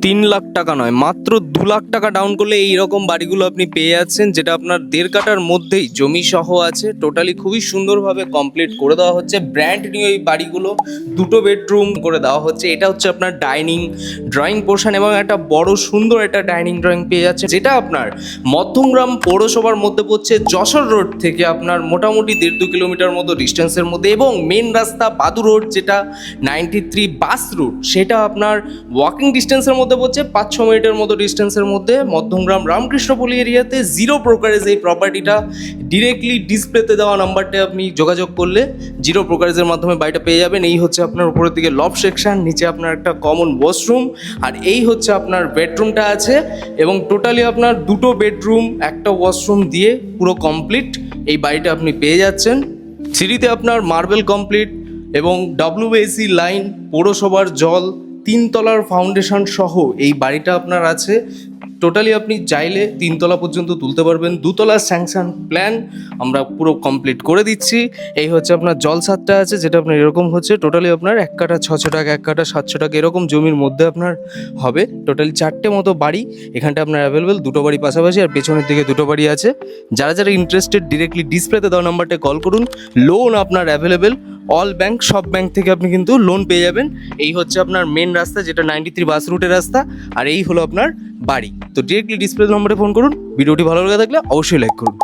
3 লাখ টাকা নয়, মাত্র 2 লাখ টাকা ডাউন করলে এইরকম বাড়িগুলো আপনি পেয়ে যাচ্ছেন, যেটা আপনার 1.5 কাঠার মধ্যেই জমি সহ আছে। টোটালি খুবই সুন্দরভাবে কমপ্লিট করে দেওয়া হচ্ছে। ব্র্যান্ড নিউ এই বাড়িগুলো 2টো বেডরুম করে দেওয়া হচ্ছে। এটা হচ্ছে আপনার ডাইনিং ড্রয়িং পোর্শন এবং একটা বড় সুন্দর একটা ডাইনিং ড্রয়িং পেয়ে যাচ্ছে, যেটা আপনার মধ্যমগ্রাম পৌরসভার মধ্যে পড়ছে। যশোর রোড থেকে আপনার মোটামুটি 1.5-2 কিলোমিটার মতো ডিস্টেন্সের মধ্যে, এবং মেন রাস্তা বাদু রোড যেটা 93 বাস রুট, সেটা আপনার ওয়াকিং ডিস্টেন্সের মধ্যে পড়ছে। 5-6 মিনিটের মতো ডিস্টেন্সের মধ্যে মধ্যমগ্রাম রামকৃষ্ণপল্লী এরিয়াতে। 0 ব্রোকারেজ এই প্রপার্টিটা। ডিরেক্টলি ডিসপ্লেতে দেওয়া নাম্বারটা আপনি যোগাযোগ করলে 0 ব্রোকারেজের মাধ্যমে বাড়িটা পেয়ে যাবেন। এই হচ্ছে আপনার উপরের দিকে লব সেকশন, নিচে আপনার একটা কমন ওয়াশরুম, আর এই হচ্ছে আপনার বেডরুমটা আছে। এবং টোটালি আপনার 2টো বেডরুম একটা ওয়াশরুম দিয়ে পুরো কমপ্লিট এই বাড়িটা আপনি পেয়ে যাচ্ছেন। সিঁড়িতে আপনার মার্বেল কমপ্লিট এবং WAC লাইন, পৌরসভার জল, 3 তলার ফাউন্ডেশন সহ এই বাড়িটা আপনার আছে। টোটালি আপনি চাইলে 3 তলা পর্যন্ত তুলতে পারবেন। 2 তলার স্যাংশন প্ল্যান আমরা পুরো কমপ্লিট করে দিচ্ছি। এই হচ্ছে আপনার জল ছাদটা আছে, যেটা আপনার এরকম হচ্ছে। টোটালি আপনার 1 কাঠা 600 টাকা, 1 কাঠা 700 টাকা এরকম জমির মধ্যে আপনার হবে। টোটালি 4টে মতো বাড়ি এখানটা আপনার অ্যাভেলেবেল, 2টো বাড়ি পাশাপাশি, আর পেছনের দিকে 2টো বাড়ি আছে। যারা যারা ইন্টারেস্টেড ডিরেক্টলি ডিসপ্লেতে দেওয়া নাম্বারটা কল করুন। লোন আপনার অ্যাভেলেবেল, অল ব্যাংক, সব ব্যাংক থেকে আপনি কিন্তু লোন পেয়ে যাবেন। এই হচ্ছে আপনার মেন রাস্তা, যেটা 93 বাস রুটের রাস্তা, আর এই হলো আপনার বাড়ি। তো ডিরেক্টলি ডিসপ্লে নম্বরে ফোন করুন। ভিডিওটি ভালো লেগে থাকলে অবশ্যই লাইক করুন।